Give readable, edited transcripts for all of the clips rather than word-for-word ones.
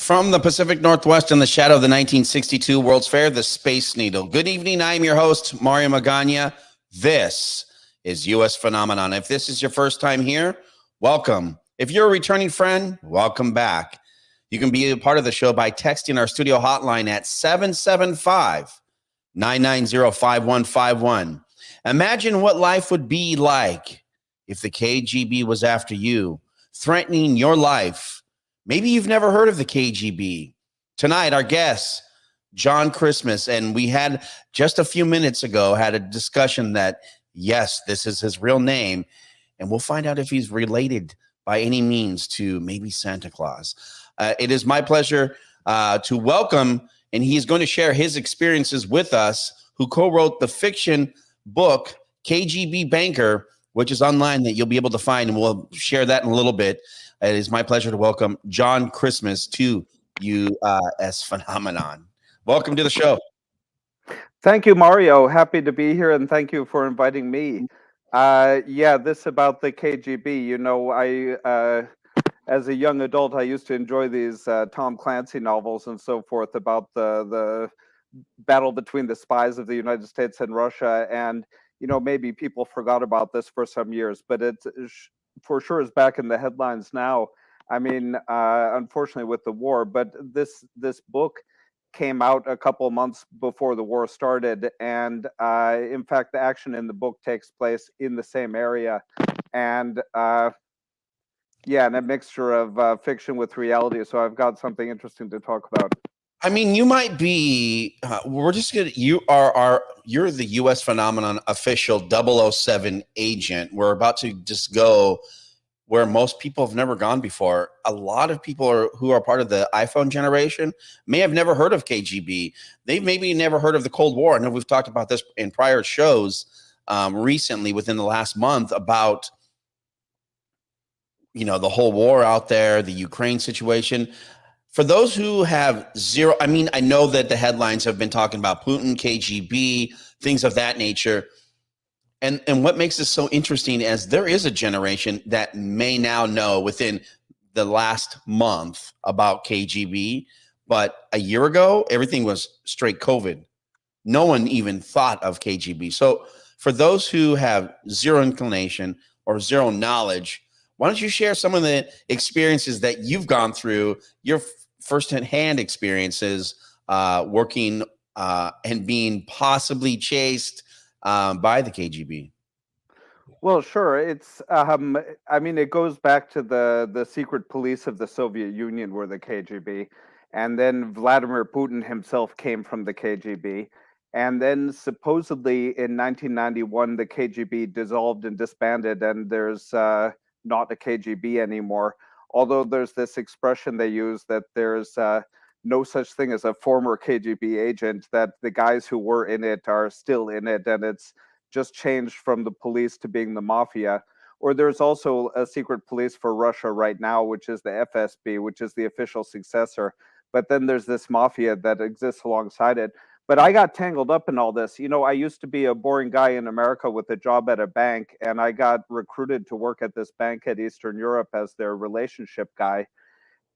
From the Pacific Northwest in the shadow of the 1962 World's Fair, the Space Needle. Good evening. I am your host, Mario Magana. This is U.S. Phenomenon. If this is your first time here, welcome. If you're a returning friend, welcome back. You can be a part of the show by texting our studio hotline at 775-990-5151. Imagine what life would be like if the KGB was after you, threatening your life. Maybe you've never heard of the KGB. Tonight, our guest, John Christmas, and we had just a few minutes ago had a discussion that, yes, this is his real name, and we'll find out if he's related by any means to maybe Santa Claus. It is my pleasure to welcome, and he's going to share his experiences with us, who co-wrote the fiction book, KGB Banker, which is online that you'll be able to find, and we'll share that in a little bit. It is my pleasure to welcome John Christmas to U.S. Phenomenon. Welcome to the show. Thank you, Mario. Happy to be here, and thank you for inviting me. This about the KGB. You know, as a young adult, I used to enjoy these Tom Clancy novels and so forth about the battle between the spies of the United States and Russia. And, you know, maybe people forgot about this for some years, but it for sure is back in the headlines now. I mean, unfortunately with the war, but this book came out a couple of months before the war started. And in fact, the action in the book takes place in the same area. And and a mixture of fiction with reality. So I've got something interesting to talk about. I mean, you might be, you're the U.S. Phenomenon official 007 agent. We're about to just go where most people have never gone before. A lot of people who are part of the iPhone generation may have never heard of KGB. They've maybe never heard of the Cold War. I know we've talked about this in prior shows recently within the last month about, you know, the whole war out there, the Ukraine situation. For those who have zero, I mean, I know that the headlines have been talking about Putin, KGB, things of that nature. And what makes this so interesting is there is a generation that may now know within the last month about KGB, but a year ago, everything was straight COVID. No one even thought of KGB. So for those who have zero inclination or zero knowledge, why don't you share some of the experiences that you've gone through, your first-hand experiences working and being possibly chased by the KGB? Well, sure. It's I mean, it goes back to the secret police of the Soviet Union were the KGB, and then Vladimir Putin himself came from the KGB, and then supposedly in 1991 the KGB dissolved and disbanded, and there's not a KGB anymore. Although there's this expression they use that there's no such thing as a former KGB agent, that the guys who were in it are still in it, and it's just changed from the police to being the mafia. Or there's also a secret police for Russia right now, which is the FSB, which is the official successor. But then there's this mafia that exists alongside it. But I got tangled up in all this. You know, I used to be a boring guy in America with a job at a bank, and I got recruited to work at this bank at Eastern Europe as their relationship guy.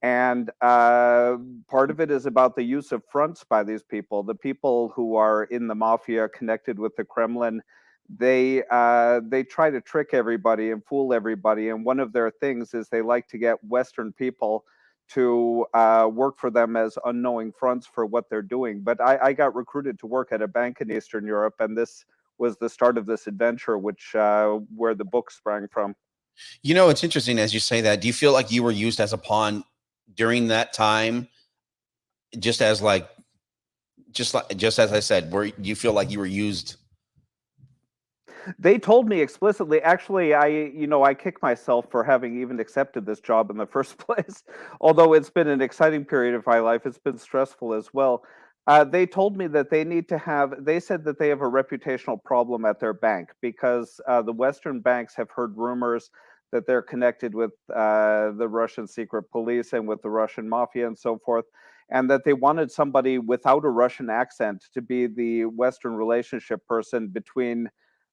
And part of it is about the use of fronts by these people. The people who are in the mafia connected with the Kremlin, they try to trick everybody and fool everybody. And one of their things is they like to get Western people to work for them as unknowing fronts for what they're doing. But I got recruited to work at a bank in Eastern Europe, and this was the start of this adventure, which where the book sprang from. You know, it's interesting as you say that. Do you feel like you were used as a pawn during that time? Just as as I said, where you feel like you were used? They told me explicitly. Actually, I kick myself for having even accepted this job in the first place. Although it's been an exciting period of my life, it's been stressful as well. They told me that they said that they have a reputational problem at their bank because the Western banks have heard rumors that they're connected with the Russian secret police and with the Russian mafia and so forth, and that they wanted somebody without a Russian accent to be the Western relationship person between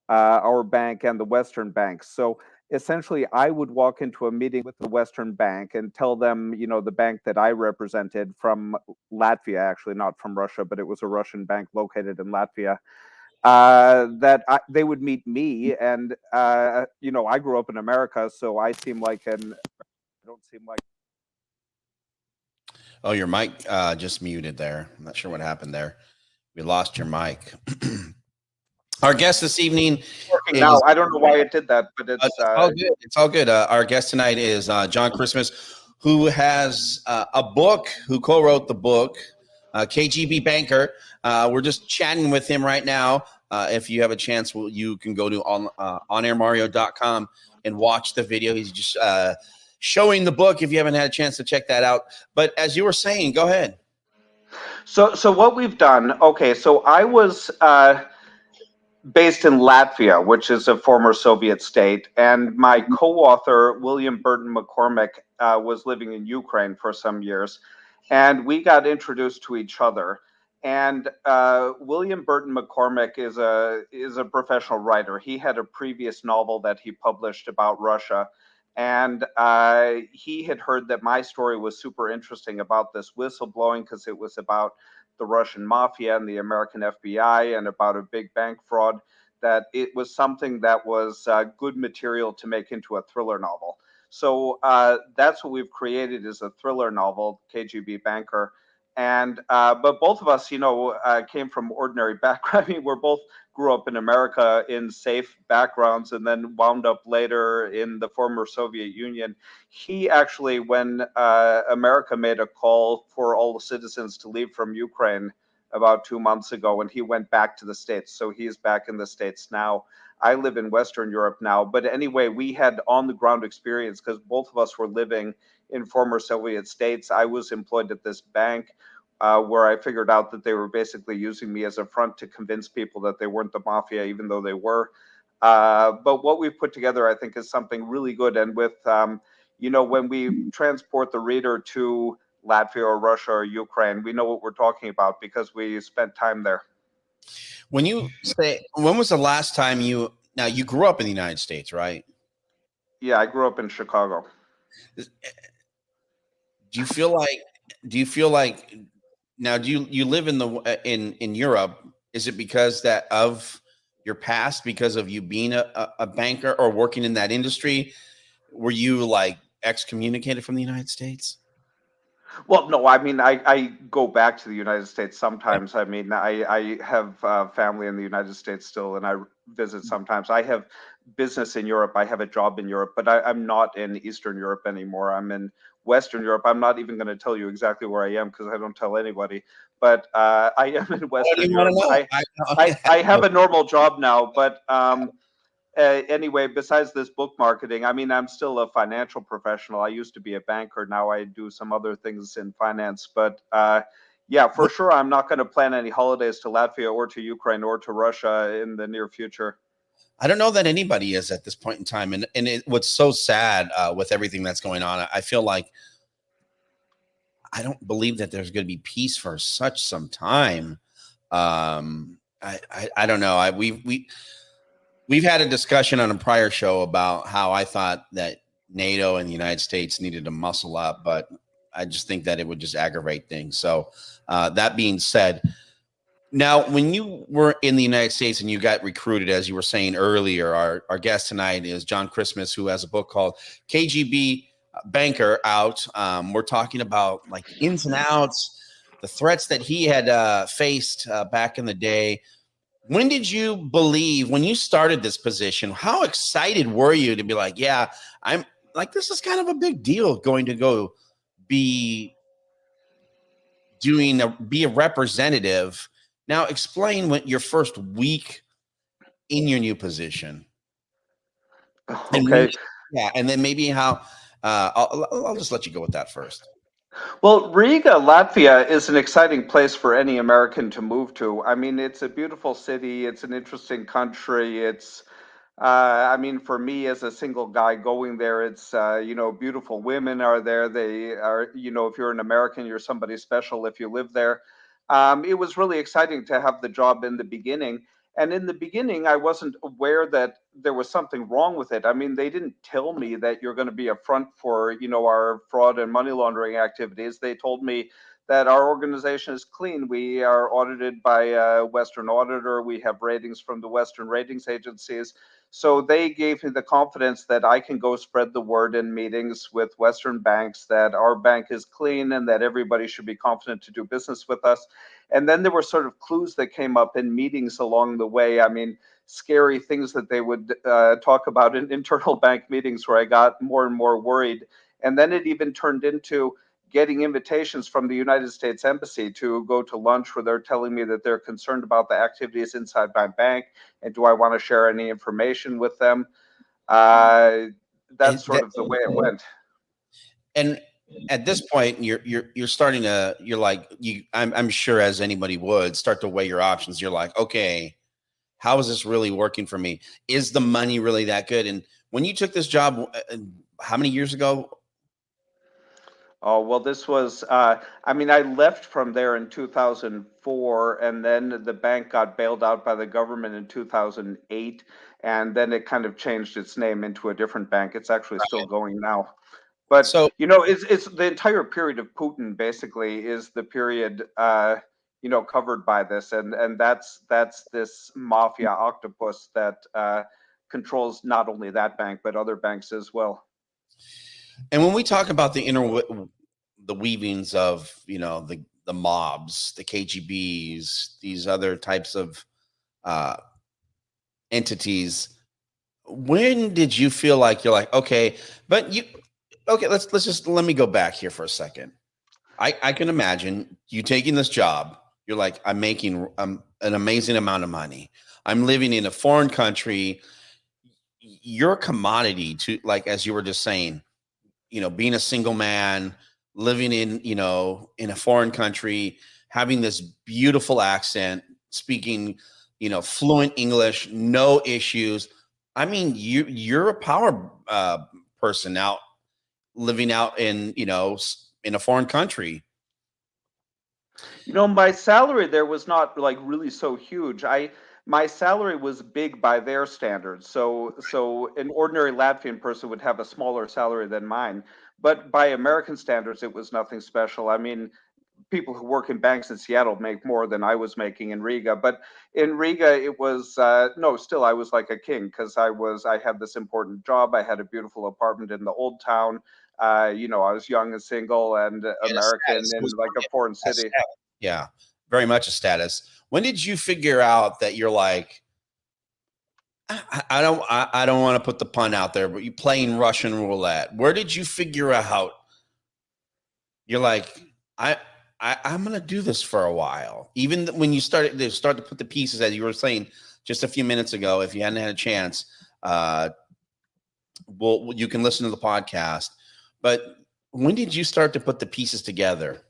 our bank and the Western banks. So essentially I would walk into a meeting with the Western Bank and tell them, the bank that I represented from Latvia, actually not from Russia, but it was a Russian bank located in Latvia, they would meet me. And, I grew up in America, so I don't seem like. Oh, your mic just muted there. I'm not sure what happened there. We lost your mic. Our guest this evening Working now. is I don't know why it did that, but it's it's all good. It's all good. Our guest tonight is John Christmas, who has a book, who co-wrote the book, KGB Banker. We're just chatting with him right now. If you have a chance, you can go to onairmario.com and watch the video. He's just showing the book if you haven't had a chance to check that out. But as you were saying, go ahead. So what we've done. Okay, so I was based in Latvia, which is a former Soviet state, and my co-author William Burton McCormick was living in Ukraine for some years, and we got introduced to each other. And William Burton McCormick is a professional writer. He had a previous novel that he published about Russia, and he had heard that my story was super interesting about this whistleblowing because it was about the Russian mafia and the American FBI and about a big bank fraud, that it was something that was good material to make into a thriller novel. So that's what we've created, is a thriller novel, KGB Banker. And but both of us, came from ordinary background. I mean, we're both grew up in America in safe backgrounds, and then wound up later in the former Soviet Union. He actually, when America made a call for all the citizens to leave from Ukraine about 2 months ago, and he went back to the States. So he's back in the States now. I live in Western Europe now. But anyway, we had on the ground experience because both of us were living in former Soviet states. I was employed at this bank where I figured out that they were basically using me as a front to convince people that they weren't the mafia, even though they were. But what we've put together, I think, is something really good. And with, when we transport the reader to Latvia or Russia or Ukraine, we know what we're talking about because we spent time there. When you say, when was the last time now you grew up in the United States, right? Yeah, I grew up in Chicago. Do you feel like now do you live in the in Europe? Is it because that of your past, because of you being a banker or working in that industry? Were you like excommunicated from the United States? Well, no, I mean, I go back to the United States sometimes. I mean, I have family in the United States still, and I visit sometimes. I have business in Europe. I have a job in Europe, but I'm not in Eastern Europe anymore. I'm in Western Europe. I'm not even going to tell you exactly where I am because I don't tell anybody. But I am in I don't Western even want Europe. to know. I have a normal job now, but anyway, besides this book marketing, I mean, I'm still a financial professional. I used to be a banker. Now I do some other things in finance. But yeah, for sure, I'm not going to plan any holidays to Latvia or to Ukraine or to Russia in the near future. I don't know that anybody is at this point in time, and what's so sad with everything that's going on, I feel like I don't believe that there's going to be peace for such some time. I don't know. We've had a discussion on a prior show about how I thought that NATO and the United States needed to muscle up, but I just think that it would just aggravate things. So that being said, now when you were in the United States and you got recruited, as you were saying earlier, our guest tonight is John Christmas, who has a book called KGB Banker out. We're talking about like the ins and outs, the threats that he had faced back in the day. When did you believe, when you started this position, how excited were you to be like, yeah, I'm like, this is kind of a big deal going to go be be a representative. Now explain what your first week in your new position. And when, Okay. yeah, and then maybe how I'll just let you go with that first. Well, Riga, Latvia is an exciting place for any American to move to. I mean, it's a beautiful city. It's an interesting country. I mean, for me as a single guy going there, it's, beautiful women are there. They are, if you're an American, you're somebody special if you live there. It was really exciting to have the job in the beginning. And in the beginning, I wasn't aware that there was something wrong with it. I mean, they didn't tell me that you're going to be a front for, our fraud and money laundering activities. They told me that our organization is clean. We are audited by a Western auditor. We have ratings from the Western ratings agencies. So they gave me the confidence that I can go spread the word in meetings with Western banks that our bank is clean and that everybody should be confident to do business with us. And then there were sort of clues that came up in meetings along the way. I mean, scary things that they would talk about in internal bank meetings where I got more and more worried. And then it even turned into getting invitations from the United States Embassy to go to lunch where they're telling me that they're concerned about the activities inside my bank and do I want to share any information with them. That's sort of the way it went. And at this point, you're starting to, I'm sure, as anybody would, start to weigh your options. You're like, okay, how is this really working for me? Is the money really that good? And when you took this job, how many years ago? Oh, well, this was, I mean, I left from there in 2004, and then the bank got bailed out by the government in 2008, and then it kind of changed its name into a different bank. It's actually still going now. But, So, it's the entire period of Putin basically is the period, covered by this. And that's this mafia octopus that controls not only that bank, but other banks as well. and when we talk about the weavings of, the mobs, the KGBs, these other types of uh, entities, when did you feel like you're like, okay, let me go back here for a second. I can imagine you taking this job. You're like, I'm making an amazing amount of money. I'm living in a foreign country. You're a commodity to, like, as you were just saying, being a single man, living in a foreign country, having this beautiful accent, speaking, fluent English, no issues. I mean, you're a power person now, living out in a foreign country. My salary there was not like really so huge. My salary was big by their standards. So an ordinary Latvian person would have a smaller salary than mine, but by American standards, it was nothing special. I mean, people who work in banks in Seattle make more than I was making in Riga. But in Riga, it was no, still I was like a king because I had this important job. I had a beautiful apartment in the old town. I was young and single and American in like a foreign city. Yeah, very much a status. When did you figure out that you're like, I don't want to put the pun out there, but you playing Russian roulette? Where did you figure out you're like, I'm gonna do this for a while? Even when you start to put the pieces, as you were saying just a few minutes ago, if you hadn't had a chance, you can listen to the podcast. But when did you start to put the pieces together?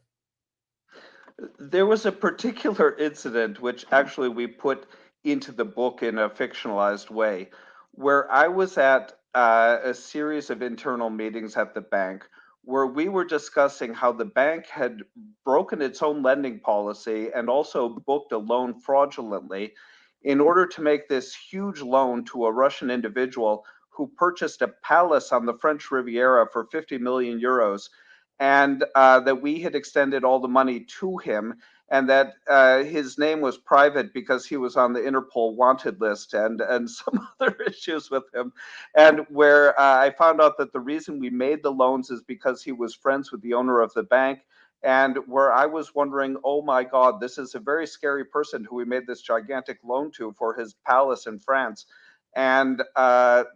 There was a particular incident which actually we put into the book in a fictionalized way, where I was at a series of internal meetings at the bank where we were discussing how the bank had broken its own lending policy and also booked a loan fraudulently in order to make this huge loan to a Russian individual who purchased a palace on the French Riviera for 50 million euros, and that we had extended all the money to him, and that his name was private because he was on the Interpol wanted list and some other issues with him, and where I found out that the reason we made the loans is because he was friends with the owner of the bank, and where I was wondering, oh my God, this is a very scary person who we made this gigantic loan to for his palace in France. And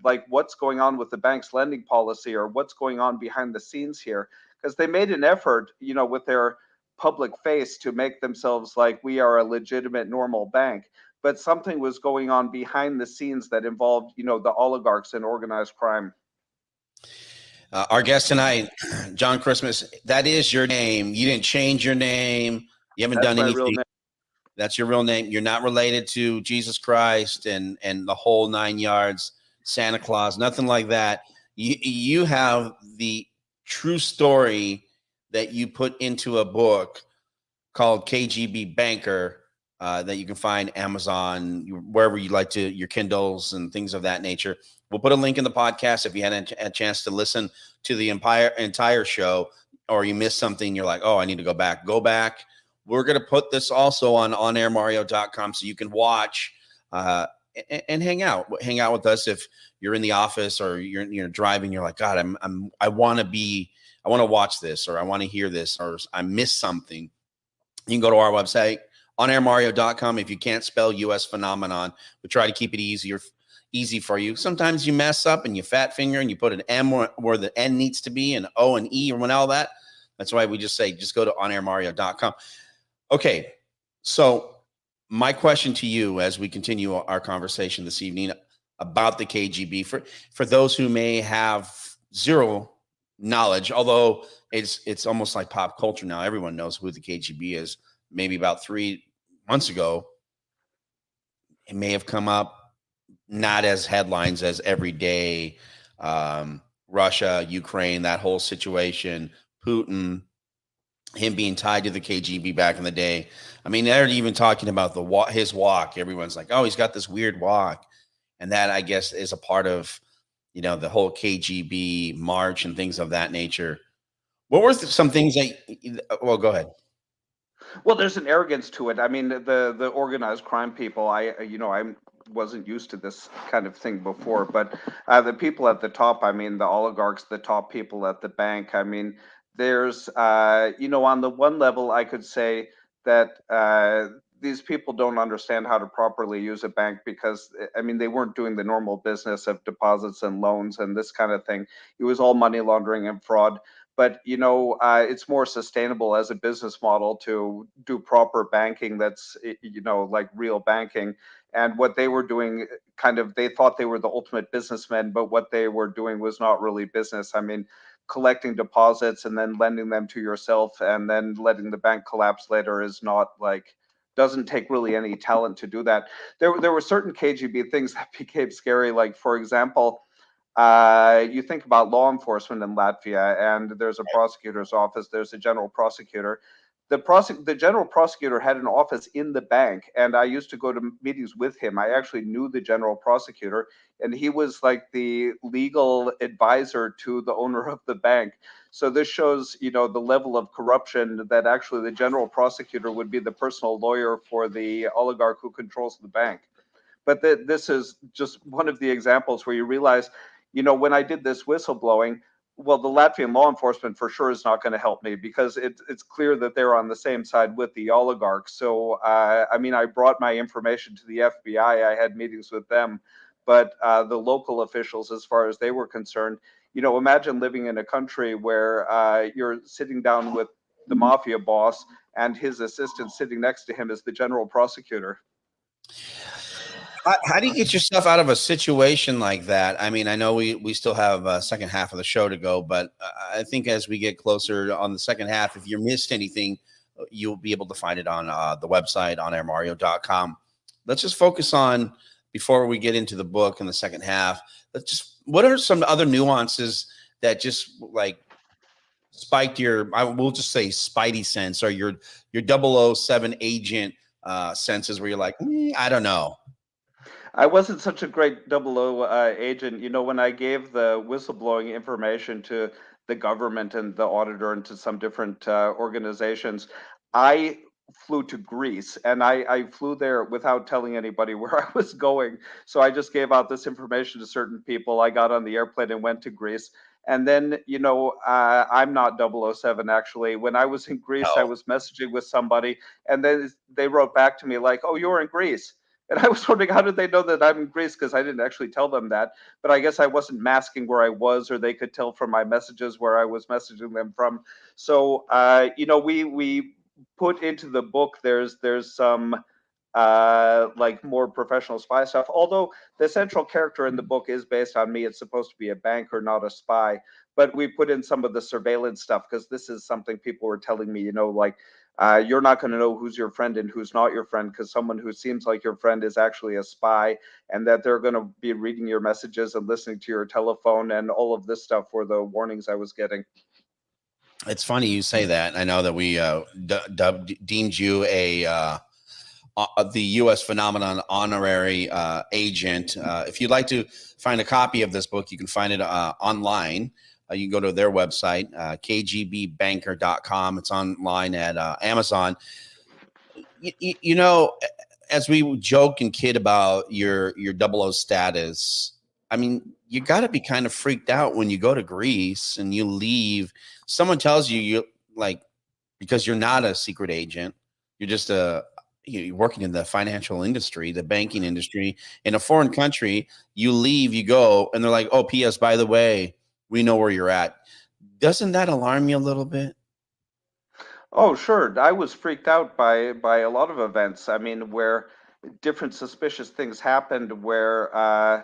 like, what's going on with the bank's lending policy, or what's going on behind the scenes here? Because they made an effort, with their public face to make themselves like we are a legitimate normal bank. But something was going on behind the scenes that involved, the oligarchs and organized crime. Our guest tonight, John Christmas, that is your name. You didn't change your name. You haven't done anything. Real name. That's your real name. You're not related to Jesus Christ and the whole 9 yards, Santa Claus, nothing like that. You have the true story that you put into a book called KGB Banker, that you can find Amazon, wherever you like to, your Kindles and things of that nature. We'll put a link in the podcast if you hadn't had a chance to listen to the entire show, or you missed something. You're like, oh, I need to go back. Go back. We're going to put this also on onairmario.com so you can watch and hang out with us. If you're in the office or you're driving, you're like, God, I want to watch this, or I want to hear this, or I missed something. You can go to our website, onairmario.com. If you can't spell US phenomenon, we try to keep it easy for you. Sometimes you mess up and you fat finger and you put an M where the N needs to be, and O and E and all that. That's why we just say, just go to onairmario.com. Okay. So my question to you as we continue our conversation this evening about the KGB, for those who may have zero knowledge, although it's almost like pop culture now. Everyone knows who the KGB is. Maybe about 3 months ago, it may have come up, not as headlines as every day, Russia, Ukraine, that whole situation, Putin, him being tied to the KGB back in the day. I mean, they're even talking about his walk. Everyone's like, oh, he's got this weird walk. And that, I guess, is a part of, the whole KGB march and things of that nature. What were some things well, go ahead. Well, there's an arrogance to it. I mean, the organized crime people. I wasn't used to this kind of thing before, but the people at the top. I mean, the oligarchs, the top people at the bank. I mean, there's on the one level, I could say that these people don't understand how to properly use a bank because, I mean, they weren't doing the normal business of deposits and loans and this kind of thing. It was all money laundering and fraud. But it's more sustainable as a business model to do proper banking that's like real banking. And what they were doing, they thought they were the ultimate businessmen, but what they were doing was not really business. I mean, collecting deposits and then lending them to yourself and then letting the bank collapse later is not like, doesn't take really any talent to do that. There were certain KGB things that became scary, like, for example, you think about law enforcement in Latvia, and there's a prosecutor's office, there's a general prosecutor. The general prosecutor had an office in the bank, and I used to go to meetings with him. I actually knew the general prosecutor, and he was like the legal advisor to the owner of the bank. So this shows, the level of corruption, that actually the general prosecutor would be the personal lawyer for the oligarch who controls the bank. But this is just one of the examples where you realize, when I did this whistleblowing, well, the Latvian law enforcement for sure is not going to help me because it's clear that they're on the same side with the oligarchs. So, I mean, I brought my information to the FBI. I had meetings with them, but the local officials, as far as they were concerned, imagine living in a country where you're sitting down with the mafia boss and his assistant sitting next to him is the general prosecutor. How do you get yourself out of a situation like that? I mean, I know we still have a second half of the show to go, but I think as we get closer on the second half, if you missed anything, you'll be able to find it on the website, onairmario.com. Let's just focus on, before we get into the book in the second half, what are some other nuances that just like spiked we'll just say spidey sense, or your 007 agent senses, where you're like, I don't know. I wasn't such a great 00 agent. When I gave the whistleblowing information to the government and the auditor and to some different organizations, I flew to Greece, and I flew there without telling anybody where I was going. So I just gave out this information to certain people. I got on the airplane and went to Greece. And then, I'm not 007 actually. When I was in Greece, I No. was messaging with somebody, and then they wrote back to me like, "Oh, you're in Greece." And I was wondering, how did they know that I'm in Greece? Because I didn't actually tell them that. But I guess I wasn't masking where I was, or they could tell from my messages where I was messaging them from. So, we put into the book, there's some like more professional spy stuff. Although the central character in the book is based on me, it's supposed to be a banker, not a spy. But we put in some of the surveillance stuff because this is something people were telling me, like, you're not going to know who's your friend and who's not your friend because someone who seems like your friend is actually a spy, and that they're going to be reading your messages and listening to your telephone and all of this stuff were the warnings I was getting. It's funny you say that. I know that we deemed you a the U.S. Phenomenon honorary agent. If you'd like to find a copy of this book, you can find it online. You can go to their website, kgbbanker.com. It's online at Amazon. You know, as we joke and kid about your double O status, I mean, you got to be kind of freaked out when you go to Greece and you leave. Someone tells you like, because you're not a secret agent, you're just you're working in the financial industry, the banking industry in a foreign country. You leave, you go, and they're like, "Oh, P.S. By the way, we know where you're at." Doesn't that alarm you a little bit? Oh, sure. I was freaked out by a lot of events. I mean, where different suspicious things happened, where uh,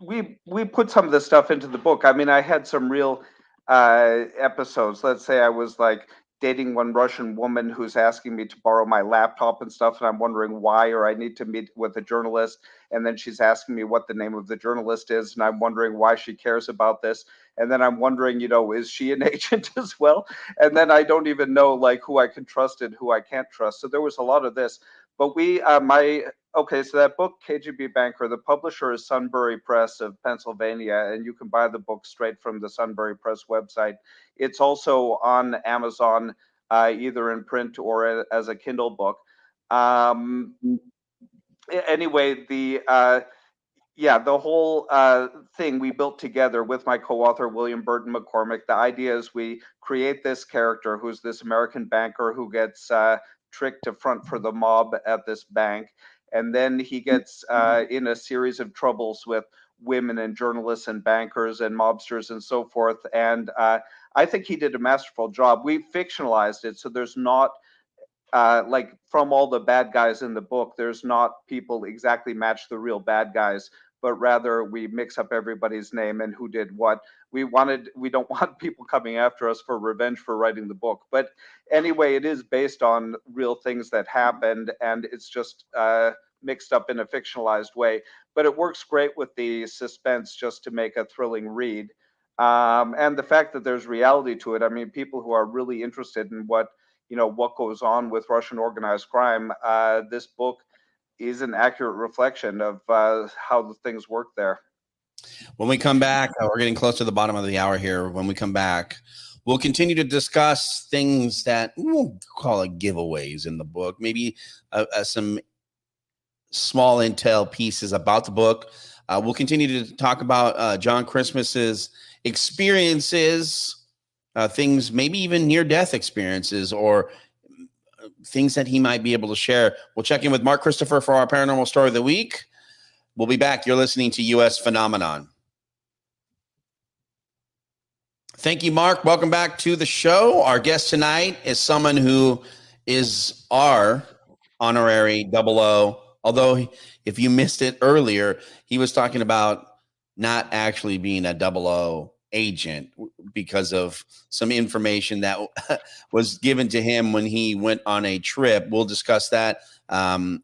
we put some of this stuff into the book. I mean, I had some real episodes. Let's say I was like dating one Russian woman who's asking me to borrow my laptop and stuff, and I'm wondering why, or I need to meet with a journalist, and then she's asking me what the name of the journalist is, and I'm wondering why she cares about this, and then I'm wondering, is she an agent as well? And then I don't even know like who I can trust and who I can't trust. So there was a lot of this. But my okay, so that book, KGB Banker, the publisher is Sunbury Press of Pennsylvania, and you can buy the book straight from the Sunbury Press website. It's also on Amazon, either in print or as a Kindle book. Um, anyway, the whole thing we built together with my co-author William Burton McCormick. The idea is we create this character who's this American banker who gets tricked to front for the mob at this bank, and then he gets in a series of troubles with women and journalists and bankers and mobsters and so forth. And I think he did a masterful job. We fictionalized it, so there's not like from all the bad guys in the book, there's not people exactly match the real bad guys, but rather we mix up everybody's name and who did what. We don't want people coming after us for revenge for writing the book. But anyway, it is based on real things that happened, and it's just mixed up in a fictionalized way. But it works great with the suspense just to make a thrilling read. And the fact that there's reality to it. I mean, people who are really interested in what goes on with Russian organized crime. This book is an accurate reflection of how the things work there. When we come back, we're getting close to the bottom of the hour here. When we come back, we'll continue to discuss things that we'll call it giveaways in the book, maybe some small intel pieces about the book. We'll continue to talk about John Christmas's experiences, things, maybe even near-death experiences or things that he might be able to share. We'll check in with Mark Christopher for our paranormal story of the week. We'll be back. You're listening to U.S. Phenomenon. Thank you, Mark. Welcome back to the show. Our guest tonight is someone who is our honorary double O. Although, if you missed it earlier, he was talking about not actually being a double O agent because of some information that was given to him when he went on a trip. We'll discuss that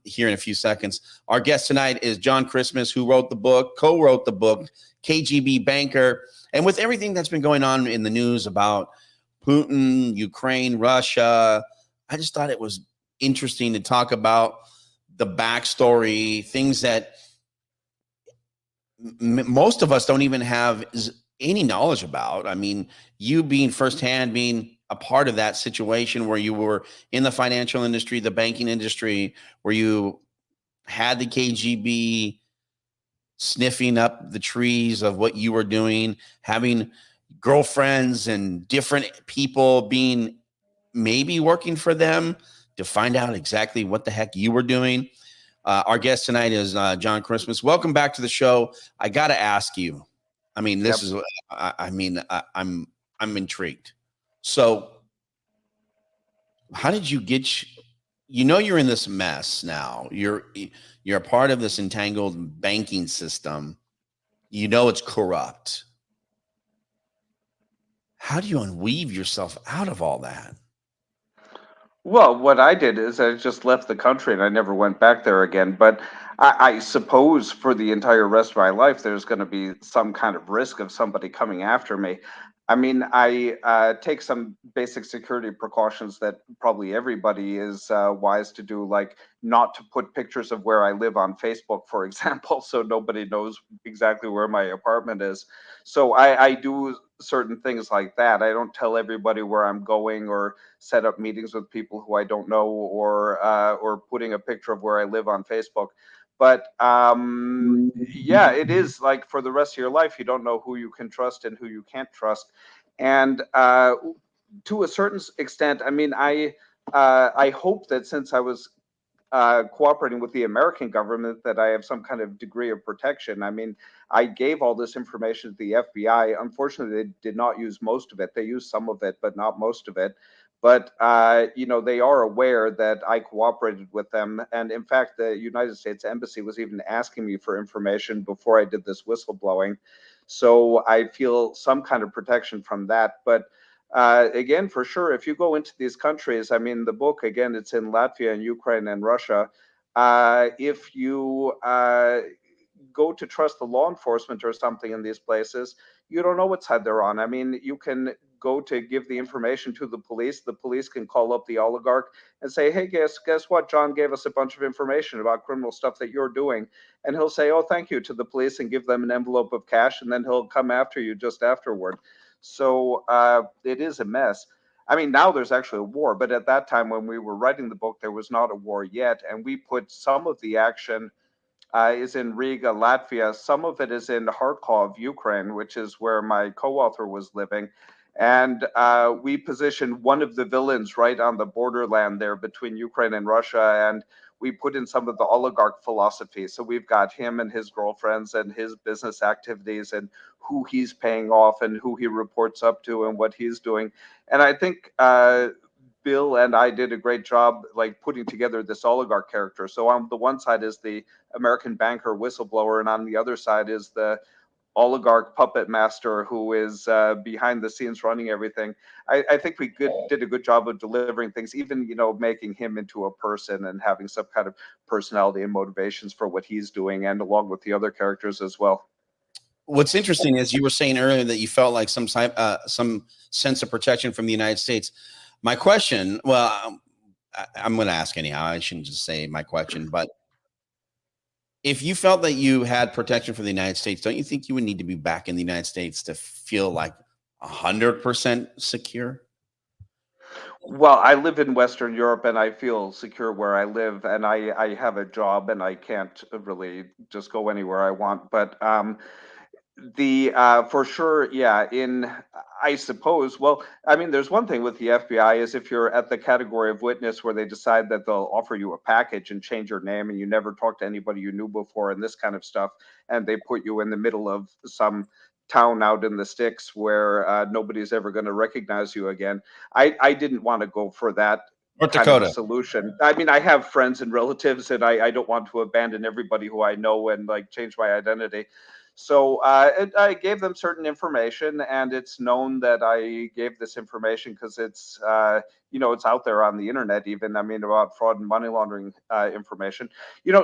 here in a few seconds. Our guest tonight is John Christmas, who wrote the book, co-wrote the book, KGB Banker. And with everything that's been going on in the news about Putin, Ukraine, Russia, I just thought it was interesting to talk about the backstory, things that most of us don't even have any knowledge about. I mean, you being firsthand, being a part of that situation where you were in the financial industry, the banking industry, where you had the KGB sniffing up the trees of what you were doing, having girlfriends and different people being maybe working for them to find out exactly what the heck you were doing. Our guest tonight is John Christmas. Welcome back to the show. I got to ask you. I mean, this is. I'm intrigued. So, how did you get? You're in this mess now. You're a part of this entangled banking system. It's corrupt. How do you unweave yourself out of all that? Well, what I did is I just left the country and I never went back there again. But I suppose for the entire rest of my life, there's going to be some kind of risk of somebody coming after me. I mean, I take some basic security precautions that probably everybody is wise to do, like not to put pictures of where I live on Facebook, for example, so nobody knows exactly where my apartment is. So I do certain things like that. I don't tell everybody where I'm going or set up meetings with people who I don't know or putting a picture of where I live on Facebook. But yeah, it is like for the rest of your life, you don't know who you can trust and who you can't trust. And to a certain extent, I mean, I hope that since I was cooperating with the American government, that I have some kind of degree of protection. I mean, I gave all this information to the FBI. Unfortunately, they did not use most of it. They used some of it, but not most of it. But you know, they are aware that I cooperated with them, and in fact, the United States Embassy was even asking me for information before I did this whistleblowing. So I feel some kind of protection from that. But again, for sure, if you go into these countries, I mean, the book, again, it's in Latvia and Ukraine and Russia. If you go to trust the law enforcement or something in these places, you don't know what side they're on. I mean, you can go to give the information to the police. The police can call up the oligarch and say, "Hey, guess what? John gave us a bunch of information about criminal stuff that you're doing," and he'll say, "Oh, thank you," to the police and give them an envelope of cash, and then he'll come after you just afterward. So it is a mess. I mean, now there's actually a war, but at that time when we were writing the book, there was not a war yet, and we put some of the action is in Riga, Latvia. Some of it is in Kharkov, Ukraine, which is where my co-author was living. And we positioned one of the villains right on the borderland there between Ukraine and Russia. And we put in some of the oligarch philosophy. So we've got him and his girlfriends and his business activities and who he's paying off and who he reports up to and what he's doing. And I think Bill and I did a great job like putting together this oligarch character. So on the one side is the American banker whistleblower, and on the other side is the oligarch puppet master who is behind the scenes running everything. I think we did a good job of delivering things, even making him into a person and having some kind of personality and motivations for what he's doing, and along with the other characters as well. What's interesting is you were saying earlier that you felt like some sense of protection from the United States. My question, well, I'm going to ask anyhow. I shouldn't just say my question, but if you felt that you had protection from the United States, don't you think you would need to be back in the United States to feel like 100% secure? Well, I live in Western Europe and I feel secure where I live, and I have a job and I can't really just go anywhere I want. But the for sure, yeah, in I suppose, well, I mean, there's one thing with the FBI is if you're at the category of witness where they decide that they'll offer you a package and change your name and you never talked to anybody you knew before and this kind of stuff, and they put you in the middle of some town out in the sticks where nobody's ever going to recognize you again. I didn't want to go for that North kind of a Dakota. solution. I mean, I have friends and relatives, and I don't want to abandon everybody who I know and like change my identity. So I gave them certain information, and it's known that I gave this information because it's it's out there on the internet. Even, I mean, about fraud and money laundering information.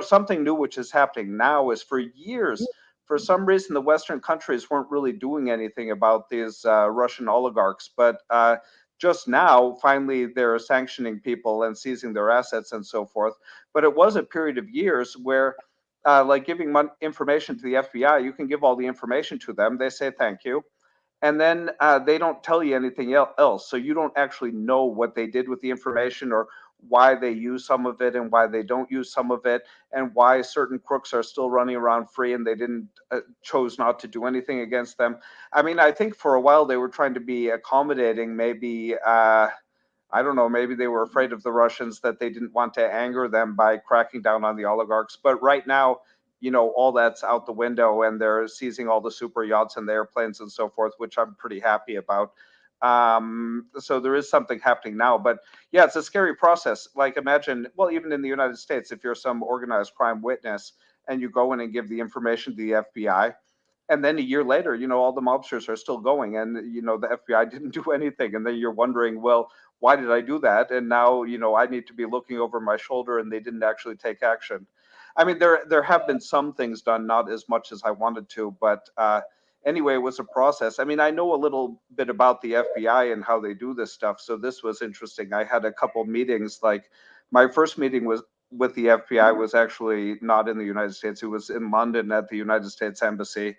Something new which is happening now is for years. For some reason, the Western countries weren't really doing anything about these Russian oligarchs, but just now, finally, they're sanctioning people and seizing their assets and so forth. But it was a period of years where like giving information to the FBI, you can give all the information to them. They say thank you. And then they don't tell you anything else. So you don't actually know what they did with the information or why they use some of it and why they don't use some of it and why certain crooks are still running around free and they didn't chose not to do anything against them. I mean, I think for a while they were trying to be accommodating, maybe I don't know, maybe they were afraid of the Russians, that they didn't want to anger them by cracking down on the oligarchs. But right now, all that's out the window and they're seizing all the super yachts and the airplanes and so forth, which I'm pretty happy about. So there is something happening now. But yeah, it's a scary process. Like imagine, well, even in the United States, if you're some organized crime witness and you go in and give the information to the FBI, and then a year later, all the mobsters are still going, and the FBI didn't do anything, and then you're wondering, well, why did I do that? And now, I need to be looking over my shoulder, and they didn't actually take action. I mean, there have been some things done, not as much as I wanted to, but anyway, it was a process. I mean, I know a little bit about the FBI and how they do this stuff, so this was interesting. I had a couple meetings. Like my first meeting was with the FBI was actually not in the United States. It was in London at the United States Embassy.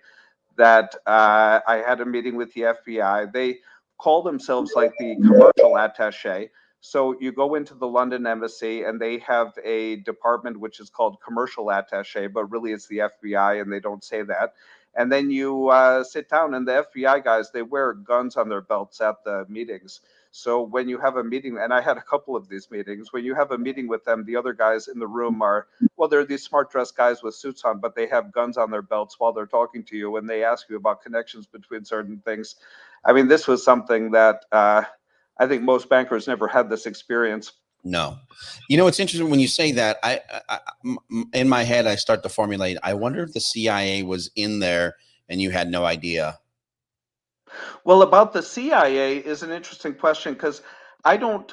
That I had a meeting with the FBI. They call themselves like the commercial attaché. So you go into the London embassy and they have a department which is called commercial attaché, but really it's the FBI and they don't say that. And then you sit down and the FBI guys, they wear guns on their belts at the meetings. So when you have a meeting, and I had a couple of these meetings, when you have a meeting with them, the other guys in the room are, well, they're these smart dressed guys with suits on, but they have guns on their belts while they're talking to you and they ask you about connections between certain things. I mean, this was something that I think most bankers never had this experience. No. You know, it's interesting when you say that. In my head, I start to formulate. I wonder if the CIA was in there and you had no idea. Well, about the CIA is an interesting question because I don't,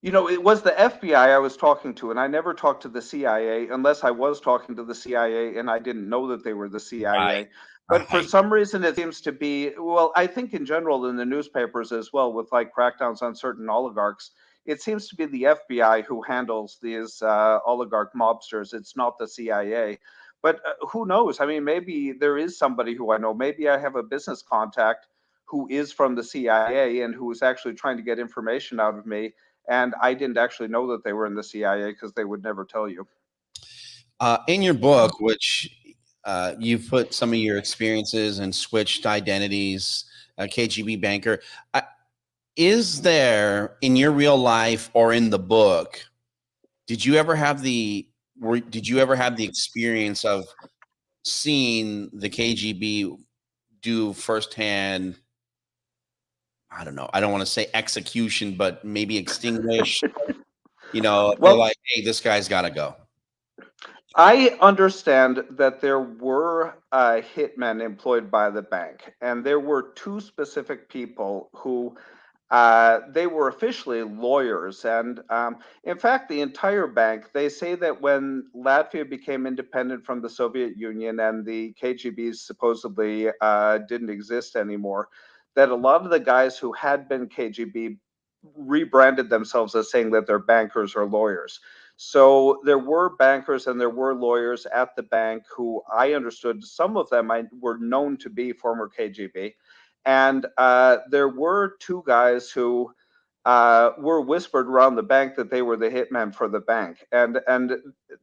it was the FBI I was talking to, and I never talked to the CIA unless I was talking to the CIA and I didn't know that they were the Right. CIA. But for Right. some reason, it seems to be, well, I think in general in the newspapers as well, with like crackdowns on certain oligarchs, it seems to be the FBI who handles these oligarch mobsters. It's not the CIA. But who knows? I mean, maybe there is somebody who I know. Maybe I have a business contact who is from the CIA and who is actually trying to get information out of me, and I didn't actually know that they were in the CIA because they would never tell you. In your book, which you've put some of your experiences and switched identities, KGB banker, is there in your real life or in the book, did you ever have did you ever have the experience of seeing the KGB do firsthand? I don't know. I don't want to say execution, but maybe extinguish. They're Well, like, hey, this guy's got to go. I understand that there were hitmen employed by the bank, and there were two specific people who they were officially lawyers. And in fact, the entire bank, they say that when Latvia became independent from the Soviet Union and the KGBs supposedly didn't exist anymore, that a lot of the guys who had been KGB rebranded themselves as saying that they're bankers or lawyers. So there were bankers and there were lawyers at the bank who I understood, some of them were known to be former KGB. And there were two guys who were whispered around the bank that they were the hitmen for the bank, and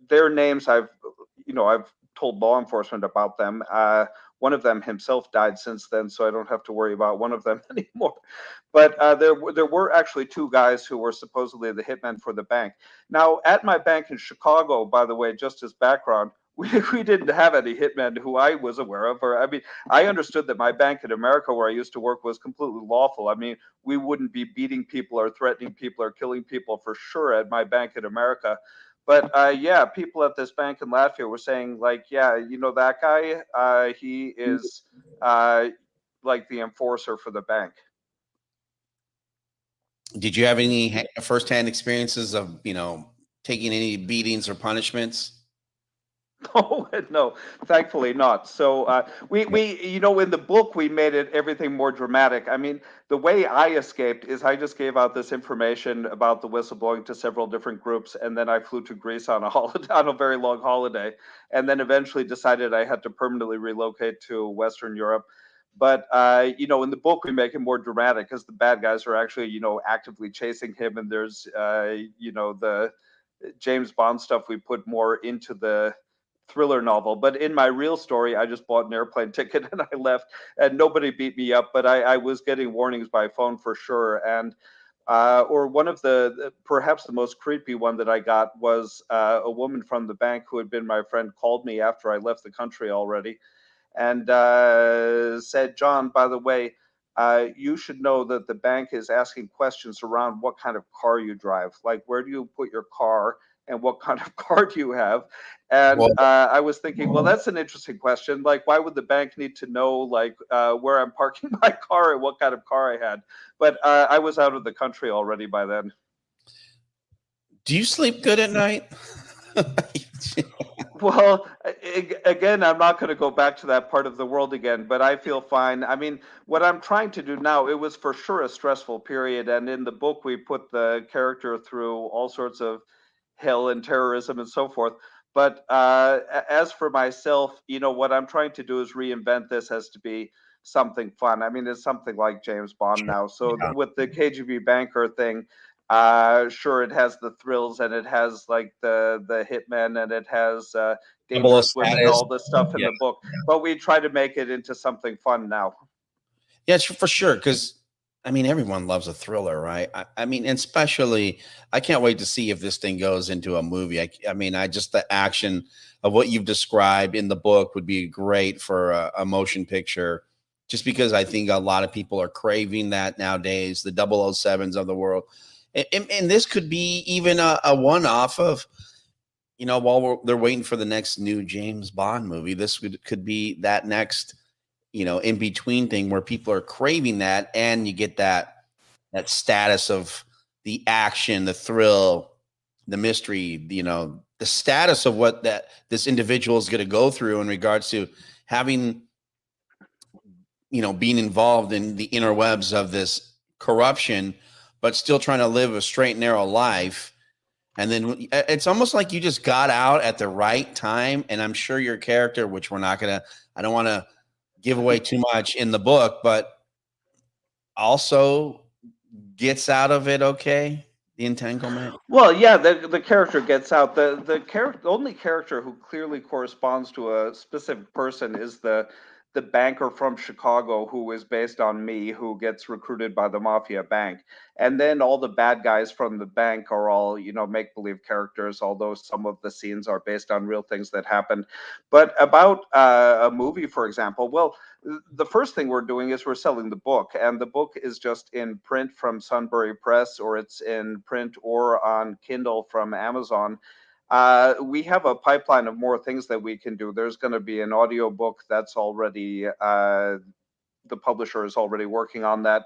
their names I've told law enforcement about them. One of them himself died since then, so I don't have to worry about one of them anymore. But there were actually two guys who were supposedly the hitmen for the bank. Now, at my bank in Chicago, by the way, just as background, we didn't have any hitmen who I was aware of. Or I mean, I understood that my bank in America, where I used to work, was completely lawful. I mean, we wouldn't be beating people or threatening people or killing people for sure at my bank in America. But yeah, people at this bank in Latvia were saying, like, yeah, that guy, he is like the enforcer for the bank. Did you have any firsthand experiences of, taking any beatings or punishments? No, no, thankfully not. So we in the book we made it everything more dramatic. I mean, the way I escaped is I just gave out this information about the whistleblowing to several different groups, and then I flew to Greece on a holiday, on a very long holiday, and then eventually decided I had to permanently relocate to Western Europe. But in the book we make it more dramatic because the bad guys are actually actively chasing him, and there's the James Bond stuff we put more into the thriller novel. But in my real story, I just bought an airplane ticket and I left, and nobody beat me up. But I was getting warnings by phone for sure. And or one of perhaps the most creepy one that I got was a woman from the bank who had been my friend called me after I left the country already and said, John, by the way, you should know that the bank is asking questions around what kind of car you drive. Like, where do you put your car and what kind of car do you have? And Well, I was thinking, well, that's an interesting question. Like, why would the bank need to know, like, where I'm parking my car and what kind of car I had? But I was out of the country already by then. do you sleep good at night? Well, again, I'm not going to go back to that part of the world again, but I feel fine. I mean, what I'm trying to do now, it was for sure a stressful period. And in the book, we put the character through all sorts of hell and terrorism and so forth. But as for myself, what I'm trying to do is reinvent this as to be something fun. I mean, it's something like James Bond Sure. now. So Yeah. with the KGB banker thing, sure, it has the thrills and it has like the hitmen and it has Double O dangerous women and status. all this stuff in Yeah. the book. But we try to make it into something fun now. Yeah, for sure. Because I mean, everyone loves a thriller, right? I mean, and especially, I can't wait to see if this thing goes into a movie. I mean, I just the action of what you've described in the book would be great for a motion picture. Just because I think a lot of people are craving that nowadays, the 007s of the world, and this could be even a one off of while they're waiting for the next new James Bond movie. This could be that next in between thing where people are craving that, and you get that status of the action, the thrill, the mystery, the status of what that this individual is going to go through in regards to having, being involved in the interwebs of this corruption, but still trying to live a straight and narrow life. And then it's almost like you just got out at the right time. And I'm sure your character, which I don't want to give away too much in the book, but also gets out of it okay, the entanglement. Well, yeah, the character gets out. The only character who clearly corresponds to a specific person is the banker from Chicago who is based on me, who gets recruited by the mafia bank. And then all the bad guys from the bank are all, make believe characters, although some of the scenes are based on real things that happened. But about a movie, for example, well, the first thing we're doing is we're selling the book, and the book is just in print from Sunbury Press, or it's in print or on Kindle from Amazon. We have a pipeline of more things that we can do. There's going to be an audio book that's already the publisher is already working on that.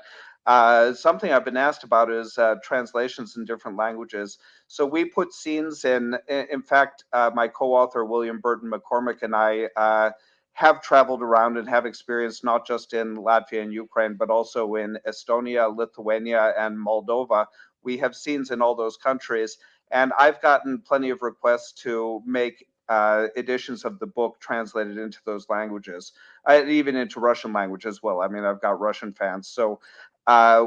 Something I've been asked about is translations in different languages. So we put scenes in. In fact, my co-author William Burton McCormick and I have traveled around and have experience not just in Latvia and Ukraine, but also in Estonia, Lithuania, and Moldova. We have scenes in all those countries, and I've gotten plenty of requests to make editions of the book translated into those languages, even into Russian language as well. I mean, I've got Russian fans, so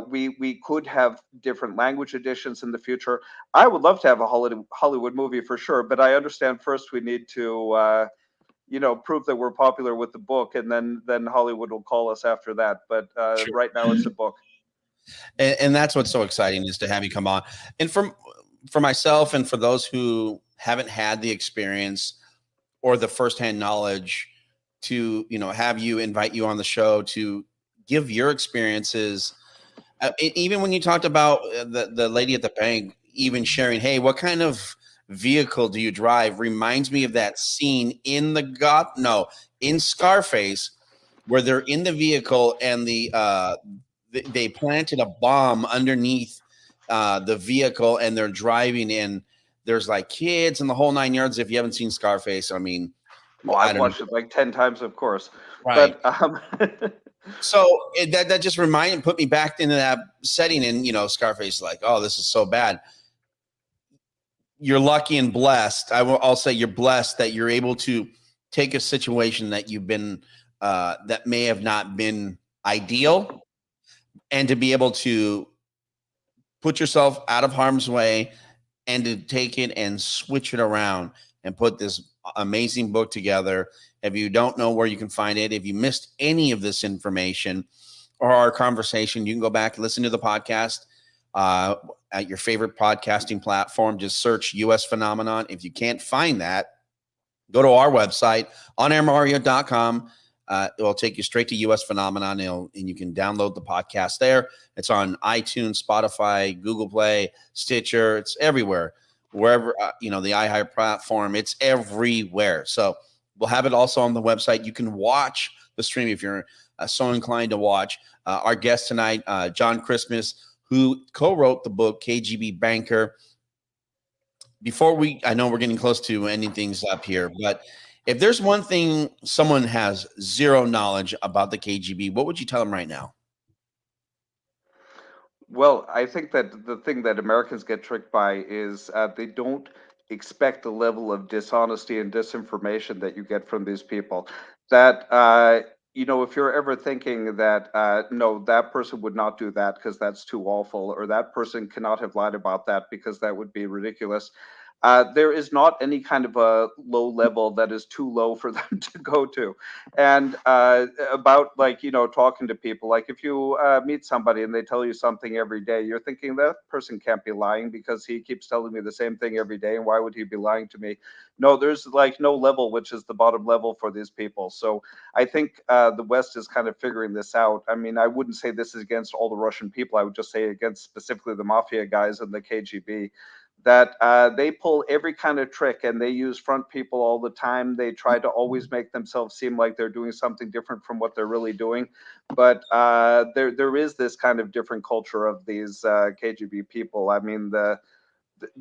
we could have different language editions in the future. I would love to have a Hollywood movie for sure, but I understand first we need to prove that we're popular with the book, and then Hollywood will call us after that. But Sure. right now it's a book. And that's what's so exciting is to have you come on. And for myself and for those who haven't had the experience or the firsthand knowledge to have you invite you on the show to give your experiences. Even when you talked about the lady at the bank, even sharing, hey, what kind of vehicle do you drive? Reminds me of that scene in Scarface, where they're in the vehicle and they planted a bomb underneath the vehicle and they're driving in. There's like kids and the whole nine yards. If you haven't seen Scarface, I mean, Oh, I I've don't know. watched it like 10 times, of course. Right. But So that just put me back into that setting, and Scarface is like, oh, this is so bad. You're lucky and blessed. I'll say you're blessed that you're able to take a situation that you've been that may have not been ideal, and to be able to put yourself out of harm's way and to take it and switch it around and put this amazing book together. If you don't know where you can find it, if you missed any of this information or our conversation, you can go back and listen to the podcast at your favorite podcasting platform. Just search US Phenomenon. If you can't find that, go to our website, onairmario.com. It will take you straight to US Phenomenon, and you can download the podcast there. It's on iTunes, Spotify, Google Play, Stitcher. It's everywhere. Wherever, the iHeart platform, it's everywhere. So we'll have it also on the website. You can watch the stream if you're so inclined to watch. Our guest tonight, John Christmas, who co-wrote the book KGB Banker. before I know we're getting close to ending things up here, but if there's one thing someone has zero knowledge about the KGB, what would you tell them right now? Well, I think that the thing that Americans get tricked by is they don't expect the level of dishonesty and disinformation that you get from these people. That, if you're ever thinking that, no, that person would not do that because that's too awful, or that person cannot have lied about that because that would be ridiculous. There is not any kind of a low level that is too low for them to go to. And about, like, talking to people, like if you meet somebody and they tell you something every day, you're thinking that person can't be lying because he keeps telling me the same thing every day, and why would he be lying to me? No, there's like no level, which is the bottom level for these people. So I think the West is kind of figuring this out. I mean, I wouldn't say this is against all the Russian people. I would just say against specifically the mafia guys and the KGB, that they pull every kind of trick, and they use front people all the time. They try to always make themselves seem like they're doing something different from what they're really doing. But there is this kind of different culture of these KGB people. I mean,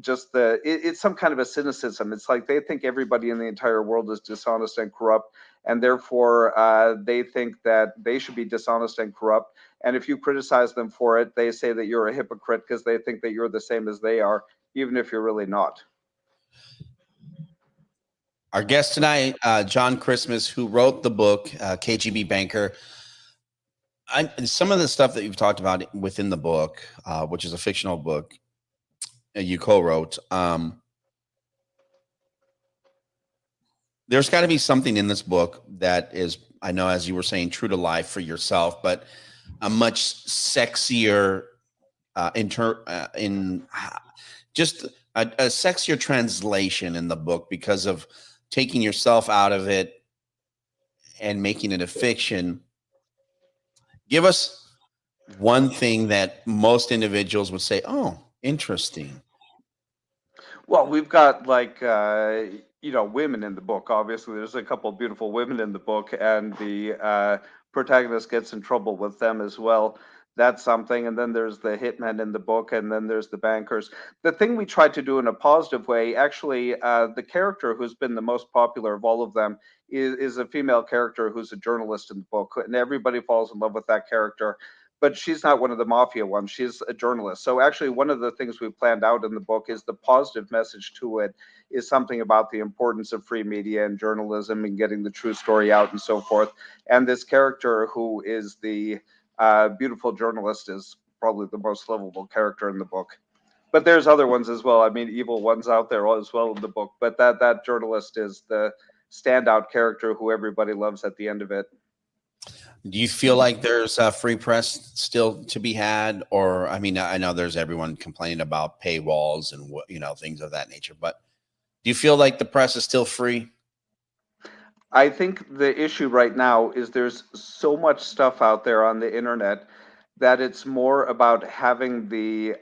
it's some kind of a cynicism. It's like they think everybody in the entire world is dishonest and corrupt, and therefore they think that they should be dishonest and corrupt. And if you criticize them for it, they say that you're a hypocrite because they think that you're the same as they are, even if you're really not. Our guest tonight, John Christmas, who wrote the book KGB Banker. Some of the stuff that you've talked about within the book, which is a fictional book you co-wrote, there's got to be something in this book that is, I know, as you were saying, true to life for yourself, but a much sexier in just a sexier translation in the book because of taking yourself out of it and making it a fiction. Give us one thing that most individuals would say, "Oh, interesting." Well, we've got like women in the book. Obviously, there's a couple of beautiful women in the book, and the protagonist gets in trouble with them as well. That's something. And then there's the hitmen in the book, and then there's the bankers. The thing we tried to do in a positive way, actually, the character who's been the most popular of all of them is a female character who's a journalist in the book, and everybody falls in love with that character. But she's not one of the mafia ones. She's a journalist. So actually, one of the things we planned out in the book is the positive message to it is something about the importance of free media and journalism and getting the true story out and so forth. And this character, who is the beautiful journalist, is probably the most lovable character in the book. But there's other ones as well. I mean, evil ones out there as well in the book. But that journalist is the standout character who everybody loves at the end of it. Do you feel like there's a free press still to be had? Or, I mean, I know there's everyone complaining about paywalls and things of that nature, but do you feel like the press is still free? I think the issue right now is there's so much stuff out there on the internet that it's more about having the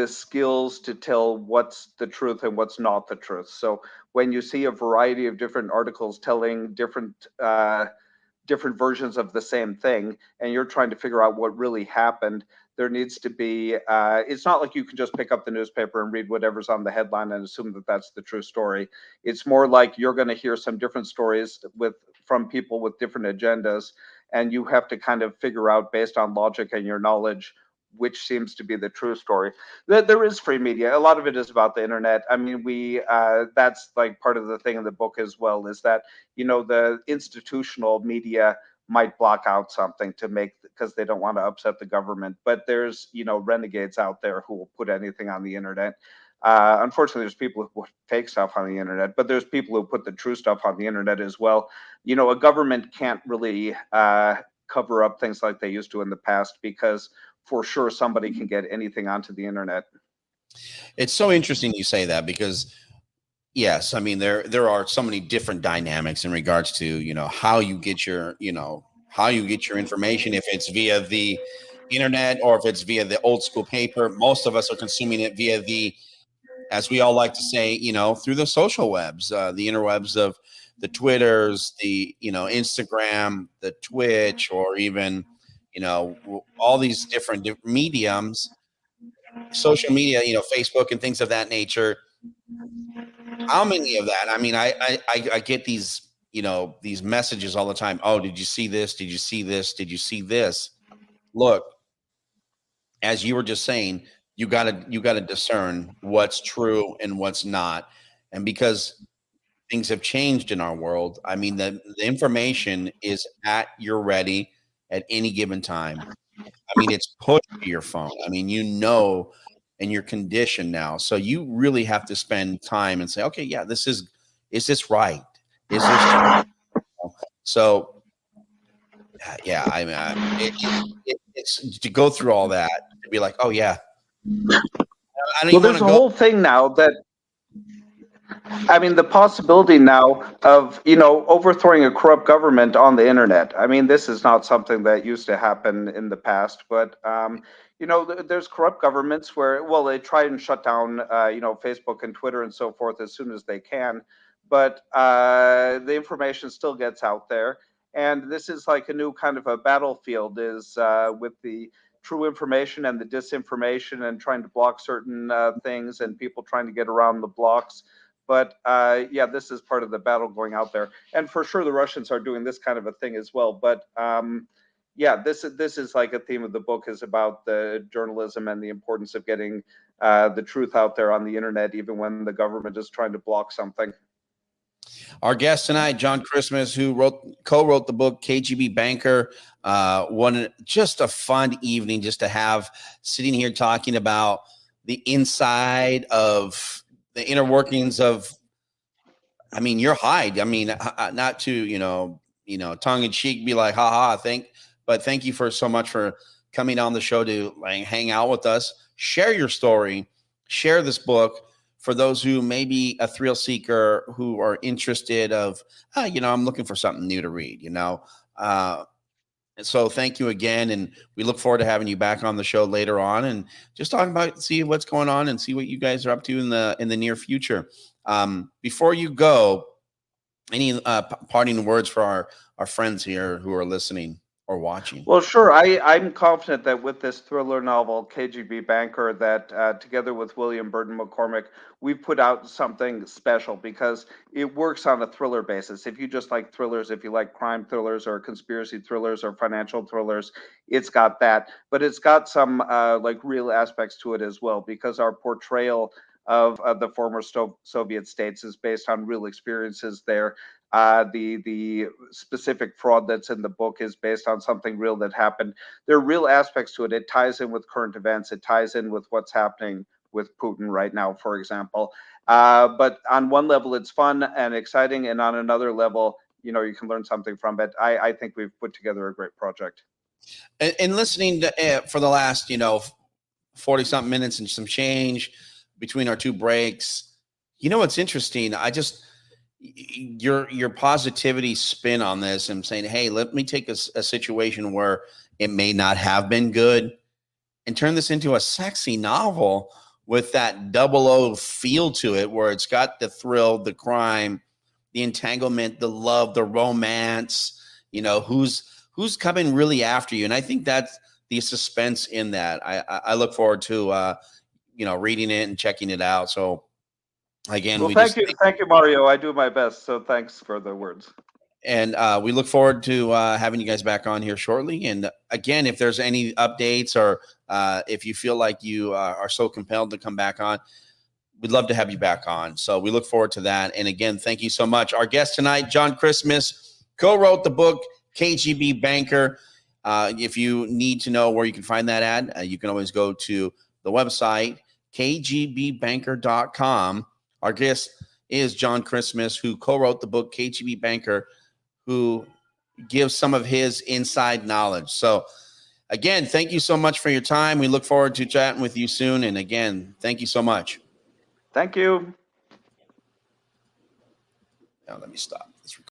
skills to tell what's the truth and what's not the truth. So when you see a variety of different articles telling different versions of the same thing, and you're trying to figure out what really happened, there needs to be it's not like you can just pick up the newspaper and read whatever's on the headline and assume that that's the true story. It's more like you're going to hear some different stories from people with different agendas, and you have to kind of figure out, based on logic and your knowledge, which seems to be the true story. There is free media. A lot of it is about the internet. I mean, we that's like part of the thing in the book as well, is that the institutional media might block out something to make, because they don't want to upset the government. But there's renegades out there who will put anything on the internet. Unfortunately, there's people who put fake stuff on the internet, but there's people who put the true stuff on the internet as well. A government can't really cover up things like they used to in the past, because for sure somebody can get anything onto the internet. It's so interesting you say that because, yes, I mean there are so many different dynamics in regards to how you get your information. If it's via the internet or if it's via the old school paper, most of us are consuming it via the, as we all like to say, through the social webs, the interwebs of the Twitters, the Instagram, the Twitch, or even all these different mediums. social media, Facebook and things of that nature. How many of that? I mean, I get these messages all the time. Oh, did you see this? Did you see this? Did you see this? Look, as you were just saying, you gotta discern what's true and what's not. And because things have changed in our world, I mean, the information is at your ready at any given time. I mean, it's pushed to your phone. I mean, and you're conditioned now. So you really have to spend time and say, okay, yeah, is this right? Is this true? So, yeah, I mean, it's to go through all that to be like, oh yeah, I don't Well, even want there's to a go. whole thing now that I mean, the possibility now of, overthrowing a corrupt government on the internet. I mean, this is not something that used to happen in the past, but, there's corrupt governments where, well, they try and shut down, Facebook and Twitter and so forth as soon as they can, but the information still gets out there. And this is like a new kind of a battlefield is with the true information and the disinformation and trying to block certain things and people trying to get around the blocks. But yeah, this is part of the battle going out there, and for sure the Russians are doing this kind of a thing as well. But yeah, this is like a theme of the book is about the journalism and the importance of getting the truth out there on the internet, even when the government is trying to block something. Our guest tonight, John Christmas, who co-wrote the book KGB Banker. Just a fun evening just to have sitting here talking about the inside of the inner workings of, I mean, your hide. I mean, not to tongue in cheek, be like, haha, but thank you for so much for coming on the show to like hang out with us, share your story, share this book for those who may be a thrill seeker who are interested of, I'm looking for something new to read. And so thank you again, and we look forward to having you back on the show later on, and just talking about see what's going on and see what you guys are up to in the near future. Before you go, any parting words for our friends here who are listening or watching? Well, sure. I'm confident that with this thriller novel, KGB Banker, that together with William Burton McCormick, we've put out something special because it works on a thriller basis. If you just like thrillers, if you like crime thrillers or conspiracy thrillers or financial thrillers, it's got that. But it's got some like real aspects to it as well, because our portrayal of the former Soviet states is based on real experiences there. The specific fraud that's in the book is based on something real that happened. There are real aspects to it. It ties in with current events. It ties in with what's happening with Putin right now, for example. But on one level, it's fun and exciting, and on another level, you can learn something from it. I think we've put together a great project. And listening to for the last 40 something minutes and some change between our two breaks, what's interesting? Your positivity spin on this and saying, hey, let me take a situation where it may not have been good and turn this into a sexy novel with that 00 feel to it, where it's got the thrill, the crime, the entanglement, the love, the romance, who's coming really after you. And I think that's the suspense in that. I look forward to reading it and checking it out. So again, well, thank you, Mario. I do my best, so thanks for the words. And we look forward to having you guys back on here shortly. And again, if there's any updates or if you feel like you are so compelled to come back on, we'd love to have you back on. So we look forward to that. And again, thank you so much. Our guest tonight, John Christmas, co-wrote the book KGB Banker. If you need to know where you can find that at, you can always go to the website, kgbbanker.com. Our guest is John Christmas, who co-wrote the book KGB Banker, who gives some of his inside knowledge. So again, thank you so much for your time. We look forward to chatting with you soon. And again, thank you so much. Thank you. Now let me stop.